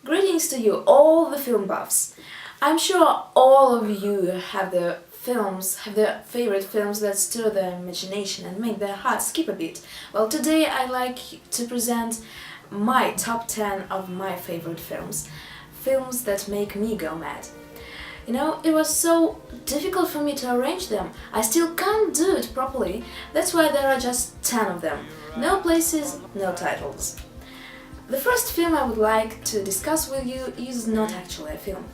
Greetings to you, all the film buffs. I'm sure all of you have their favorite films that stir their imagination and make their hearts skip a bit. Well, today I like to present my top 10 of my favorite films. Films that make me go mad. You know, it was so difficult for me to arrange them. I still can't do it properly. That's why there are just 10 of them. No places, no titles. The first film I would like to discuss with you is not actually a film.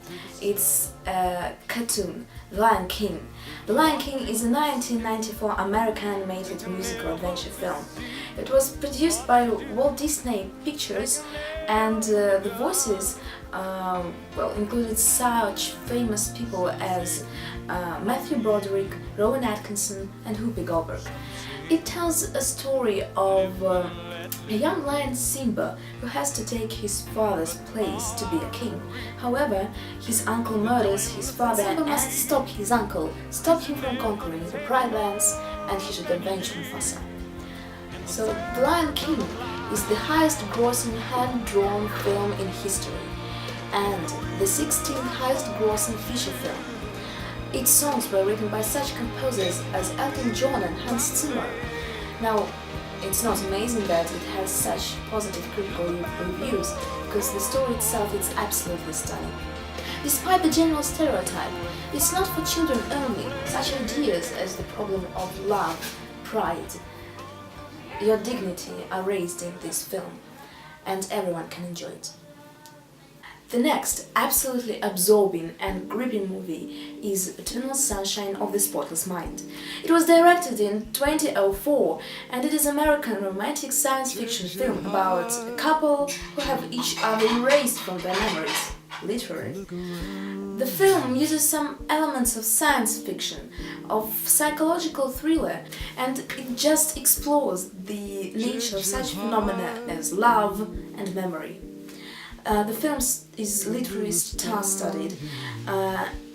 It's a cartoon, The Lion King. The Lion King is a 1994 American animated musical adventure film. It was produced by Walt Disney Pictures, and the voices included such famous people as Matthew Broderick, Rowan Atkinson and Whoopi Goldberg. It tells a story of a young lion Simba who has to take his father's place to be a king. However, his uncle murders his father and must stop his uncle, stop him from conquering the Pride Lands, and he should avenge Mufasa. So, The Lion King is the highest grossing hand-drawn film in history and the 16th highest grossing feature film. Its songs were written by such composers as Elton John and Hans Zimmer. Now, it's not amazing that it has such positive critical reviews, because the story itself is absolutely stunning. Despite the general stereotype, it's not for children only. Such ideas as the problem of love, pride, your dignity are raised in this film, and everyone can enjoy it. The next absolutely absorbing and gripping movie is Eternal Sunshine of the Spotless Mind. It was directed in 2004 and it is an American romantic science fiction film about a couple who have each other erased from their memories, literally. The film uses some elements of science fiction, of psychological thriller, and it just explores the nature of such phenomena as love and memory. The film is literally star-studded.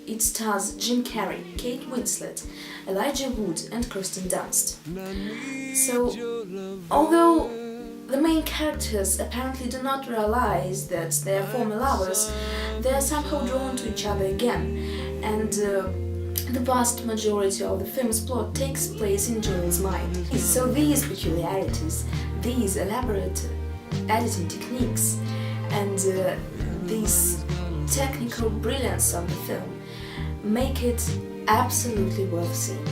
It stars Jim Carrey, Kate Winslet, Elijah Wood and Kirsten Dunst. So, although the main characters apparently do not realize that they are former lovers, they are somehow drawn to each other again, and the vast majority of the film's plot takes place in Joel's mind. So these peculiarities, these elaborate editing techniques, and this technical brilliance of the film make it absolutely worth seeing.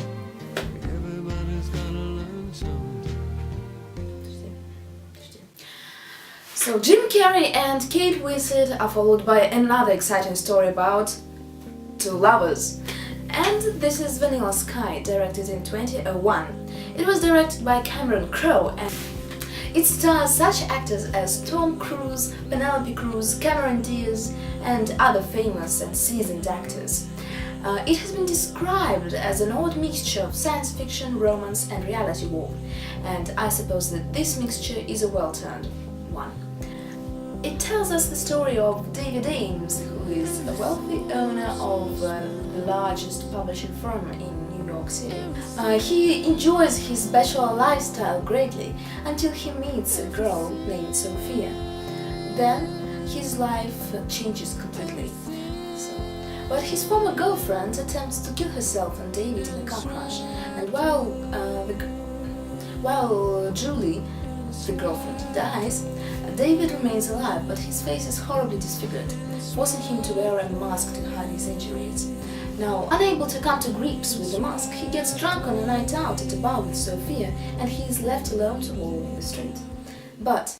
So Jim Carrey and Kate Winslet are followed by another exciting story about two lovers. And this is Vanilla Sky, directed in 2001. It was directed by Cameron Crowe and it stars such actors as Tom Cruise, Penelope Cruz, Cameron Diaz and other famous and seasoned actors. It has been described as an odd mixture of science fiction, romance and reality warp, and I suppose that this mixture is a well-turned one. It tells us the story of David Ames, who is a wealthy owner of the largest publishing firm in New York City. He enjoys his bachelor lifestyle greatly until he meets a girl named Sophia. Then his life changes completely. But his former girlfriend attempts to kill herself and David in a car crash, and while Julie, the girlfriend, dies, David remains alive, but his face is horribly disfigured, forcing him to wear a mask to hide his injuries. Now, unable to come to grips with the mask, he gets drunk on a night out at a bar with Sophia, and he is left alone to walk in the street. But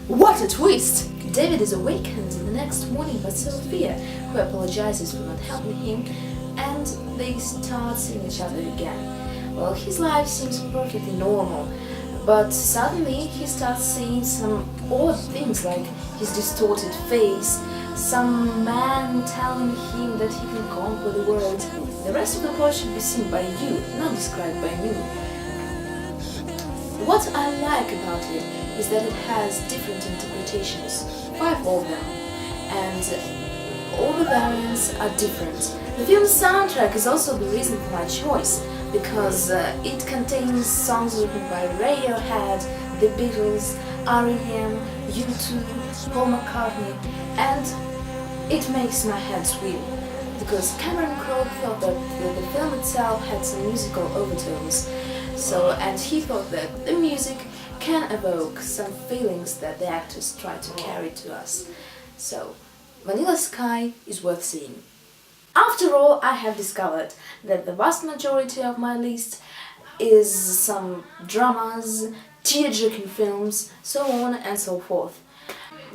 what a twist! David is awakened the next morning by Sophia, who apologizes for not helping him, and they start seeing each other again. Well, his life seems perfectly normal, but suddenly he starts seeing some odd things like his distorted face, some man telling him that he can conquer the world. The rest of the plot should be seen by you, not described by me. What I like about it is that it has different interpretations, 5 of them, and all the variants are different. The film's soundtrack is also the reason for my choice, because it contains songs written by Radiohead, The Beatles, R.E.M., U2, Paul McCartney, and it makes my head swim, because Cameron Crowe thought that the film itself had some musical overtones, and he thought that the music can evoke some feelings that the actors try to carry to us. So, Vanilla Sky is worth seeing. After all, I have discovered that the vast majority of my list is some dramas, tear-jerking films, so on and so forth.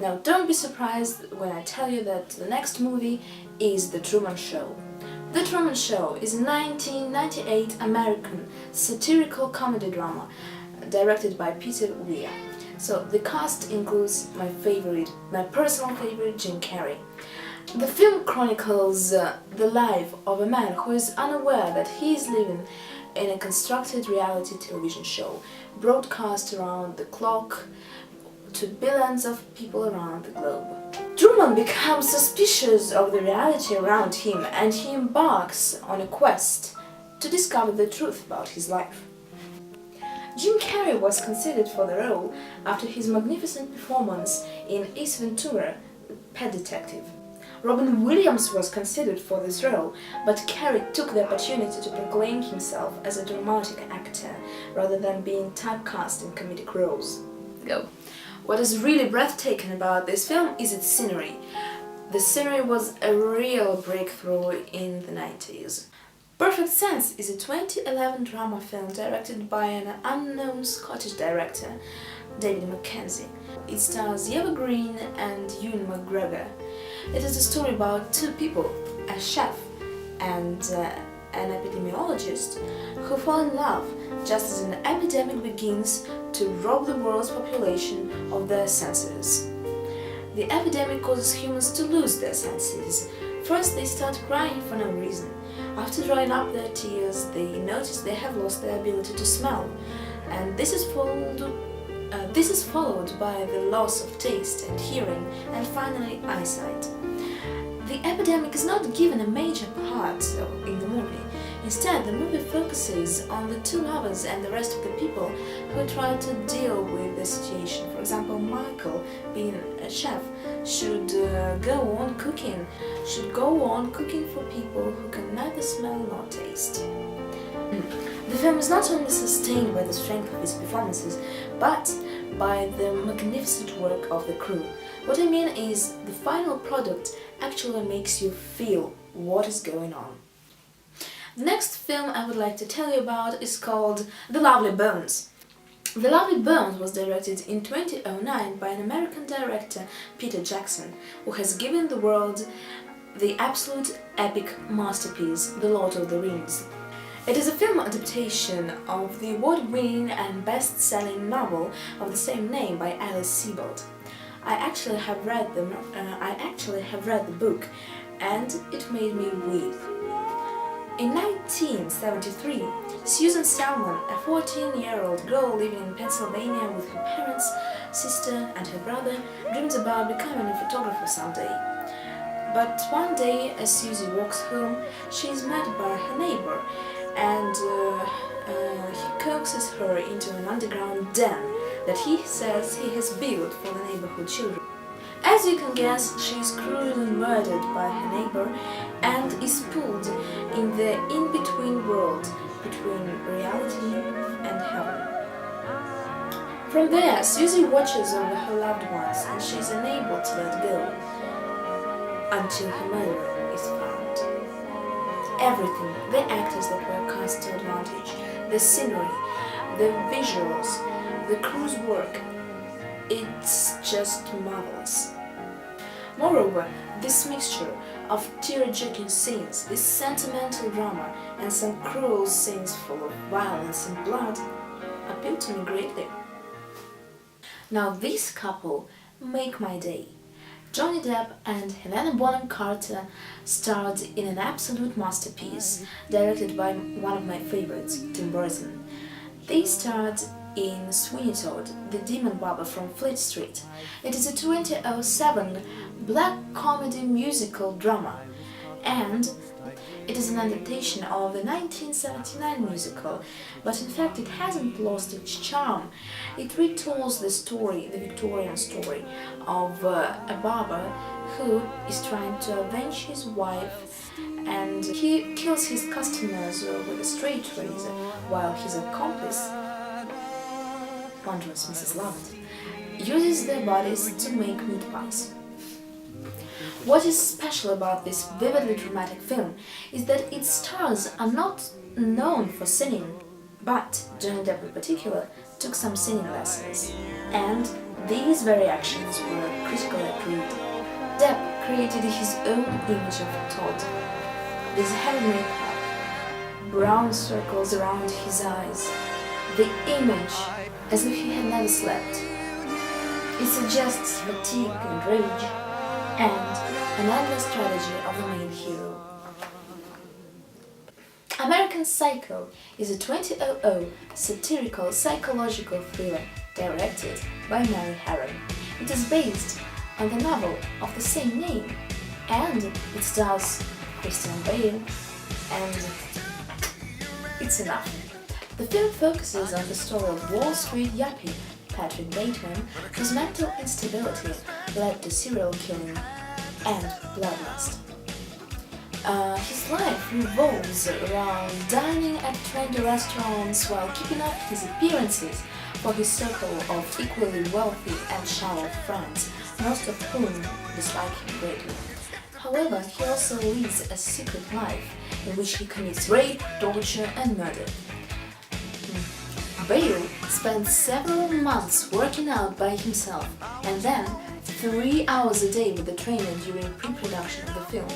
Now, don't be surprised when I tell you that the next movie is The Truman Show. The Truman Show is a 1998 American satirical comedy drama directed by Peter Weir. So the cast includes my personal favorite, Jim Carrey. The film chronicles the life of a man who is unaware that he is living in a constructed reality television show, broadcast around the clock to billions of people around the globe. Truman becomes suspicious of the reality around him, and he embarks on a quest to discover the truth about his life. Jim Carrey was considered for the role after his magnificent performance in Ace Ventura, Pet Detective. Robin Williams was considered for this role, but Carrey took the opportunity to proclaim himself as a dramatic actor rather than being typecast in comedic roles. Go. What is really breathtaking about this film is its scenery. The scenery was a real breakthrough in the 90s. Perfect Sense is a 2011 drama film directed by an unknown Scottish director, David Mackenzie. It stars Eva Green and Ewan McGregor. It is a story about two people, a chef and an epidemiologist, who fall in love just as an epidemic begins to rob the world's population of their senses. The epidemic causes humans to lose their senses. First, they start crying for no reason. After drying up their tears, they notice they have lost their ability to smell, and this is followed by the loss of taste and hearing, and finally eyesight. The epidemic is not given a major part in the movie. Instead, the movie focuses on the two lovers and the rest of the people who try to deal with the situation. For example, Michael, being a chef, should go on cooking for people who can neither smell nor taste. The film is not only sustained by the strength of its performances, but by the magnificent work of the crew. What I mean is, the final product actually makes you feel what is going on. The next film I would like to tell you about is called The Lovely Bones. The Lovely Bones was directed in 2009 by an American director, Peter Jackson, who has given the world the absolute epic masterpiece, The Lord of the Rings. It is a film adaptation of the award-winning and best-selling novel of the same name by Alice Sebold. I actually have read the book, and it made me weep. In 1973, Susan Salmon, a 14-year-old girl living in Pennsylvania with her parents, sister and her brother, dreams about becoming a photographer someday. But one day, as Susie walks home, she is met by her neighbor, and he coaxes her into an underground den that he says he has built for the neighborhood children. As you can guess, she is cruelly murdered by her neighbor and is pulled in the in-between world between reality and heaven. From there, Susie watches over her loved ones, and she is unable to let go until her murderer is found. Everything, the actors that were cast to advantage, the scenery, the visuals, the crew's work, it's just marvelous. Moreover, this mixture of tear-jerking scenes, this sentimental drama, and some cruel scenes full of violence and blood appealed to me greatly. Now this couple make my day. Johnny Depp and Helena Bonham Carter starred in an absolute masterpiece, directed by one of my favorites, Tim Burton. They starred in Sweeney Todd, the demon barber from Fleet Street. It is a 2007 black comedy musical drama, and It is an adaptation of the 1979 musical, but in fact it hasn't lost its charm. It retells the story, the Victorian story, of a barber who is trying to avenge his wife, and he kills his customers with a straight razor, while his accomplice, wondrous Mrs. Lovett, uses their bodies to make meat pies. What is special about this vividly dramatic film is that its stars are not known for singing, but Johnny Depp in particular took some singing lessons, and these very actions were critically approved. Depp created his own image of Todd. This heavy makeup, brown circles around his eyes, the image as if he had never slept. It suggests fatigue and rage, and an endless strategy of the main hero. American Psycho is a 2000 satirical psychological thriller directed by Mary Harron. It is based on the novel of the same name, and it stars Christian Bale, and it's enough. The film focuses on the story of Wall Street yuppie Patrick Bateman, whose mental instability led to serial killing and bloodlust. His life revolves around dining at trendy restaurants while keeping up his appearances for his circle of equally wealthy and shallow friends, most of whom dislike him greatly. However, he also leads a secret life in which he commits rape, torture, and murder. Bale spent several months working out by himself, and then 3 hours a day with the trainer during pre-production of the film.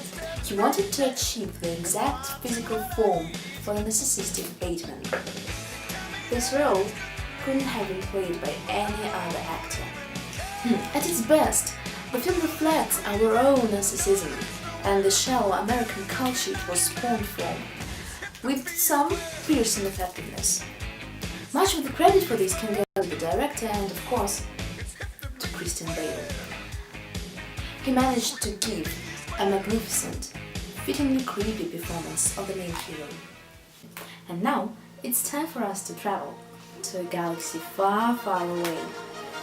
He wanted to achieve the exact physical form for the narcissistic Bateman. This role couldn't have been played by any other actor. At its best, the film reflects our own narcissism and the shallow American culture it was spawned from, with some piercing effectiveness. Much of the credit for this can go to the director and, of course, to Christian Bale. He managed to give a magnificent, fittingly creepy performance of the main hero. And now, it's time for us to travel to a galaxy far, far away.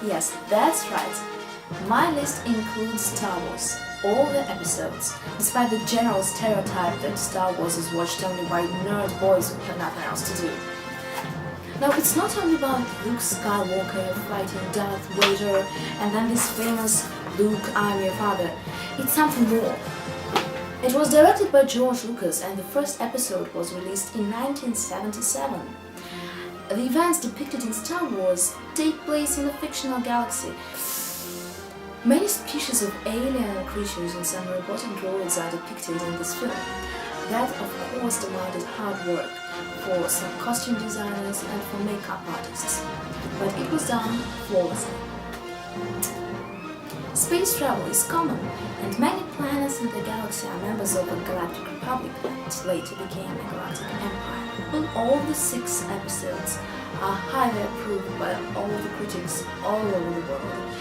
Yes, that's right. My list includes Star Wars, all the episodes, despite the general stereotype that Star Wars is watched only by nerd boys who have nothing else to do. Now, it's not only about Luke Skywalker fighting Darth Vader and then this famous Luke, I'm your father. It's something more. It was directed by George Lucas and the first episode was released in 1977. The events depicted in Star Wars take place in a fictional galaxy. Many species of alien creatures and some robotic droids are depicted in this film. That, of course, demanded hard work for some costume designers and for makeup artists, but it was done flawlessly. Space travel is common, and many planets in the galaxy are members of a galactic republic that later became a galactic empire. And all the 6 episodes are highly approved by all the critics all over the world.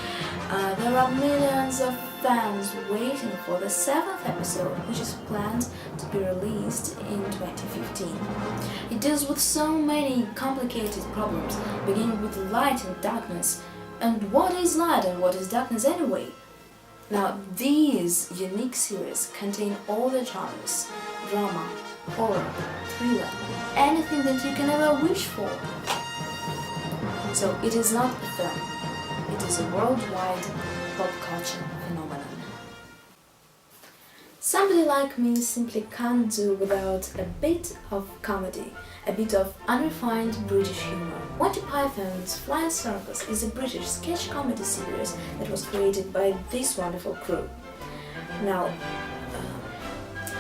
There are millions of fans waiting for the 7th episode, which is planned to be released in 2015. It deals with so many complicated problems, beginning with light and darkness. And what is light and what is darkness anyway? Now, these unique series contain all the genres: drama, horror, thriller, anything that you can ever wish for. So it is not a film. It is a worldwide pop culture phenomenon. Somebody like me simply can't do without a bit of comedy, a bit of unrefined British humor. Monty Python's Flying Circus is a British sketch comedy series that was created by this wonderful crew. Now,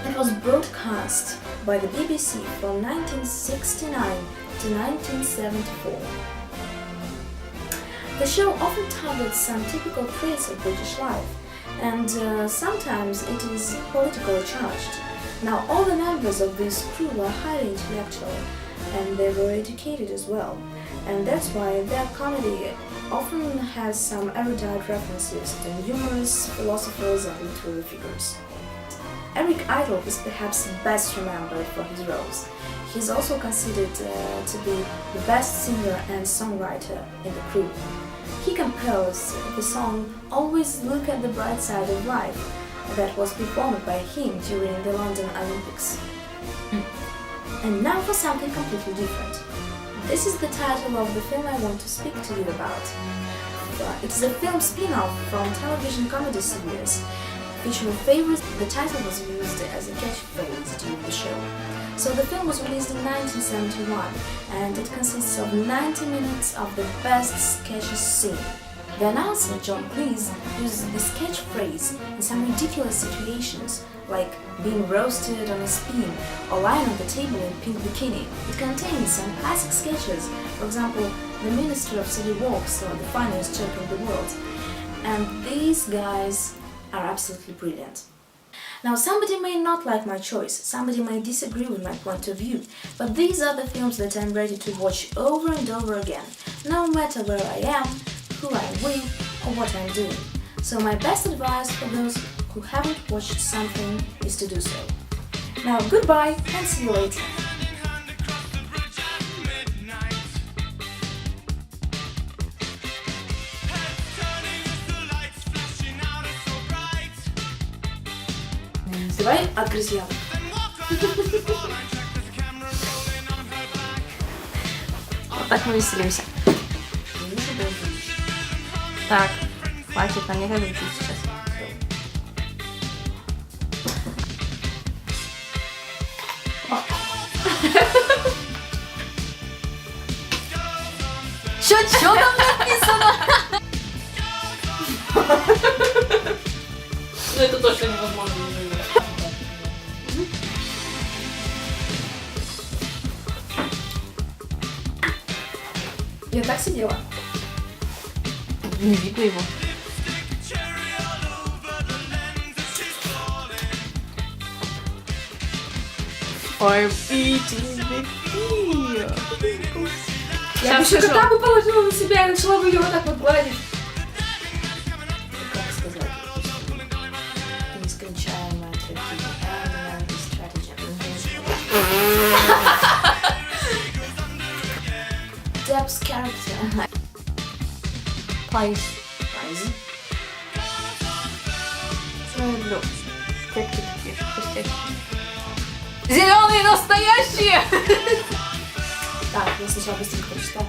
it was broadcast by the BBC from 1969 to 1974. The show often targets some typical traits of British life, and sometimes it is politically charged. Now, all the members of this crew were highly intellectual, and they were educated as well, and that's why their comedy often has some erudite references to numerous philosophers and literary figures. Eric Idle is perhaps best remembered for his roles. He is also considered to be the best singer and songwriter in the crew. He composed the song "Always Look at the Bright Side of Life" that was performed by him during the London Olympics. And now for something completely different. This is the title of the film I want to speak to you about. It's a film spin-off from television comedy series featuring favorites. The title was used as a catchphrase during the show. So the film was released in 1971 and it consists of 90 minutes of the best sketches seen. The announcer, John Cleese, uses this catchphrase in some ridiculous situations, like being roasted on a spin or lying on the table in pink bikini. It contains some classic sketches, for example, The Minister of City Walks or The Funniest Joke in the World. And these guys are absolutely brilliant. Now, somebody may not like my choice, somebody may disagree with my point of view, but these are the films that I'm ready to watch over and over again, no matter where I am, who I'm with, or what I'm doing. So my best advice for those who haven't watched something is to do so. Now, goodbye and see you later. Давай от крестьян. Вот так мы веселимся. Так, хватит, нам некогда учить сейчас. Чё там написано? Ну это точно невозможно. Я так сидела. Не видно его. I'm eating the beer. Я бы еще кота бы положила на себя и начала бы ее вот так вот гладить. Как сказать? Нескончаемая стратегия. Deb's character. Place. Люблю. Как ты такие пустяки? Зеленые настоящие! Так, я сначала быстренько прочитаю.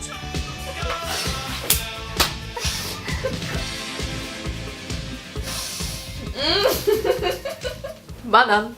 Банан.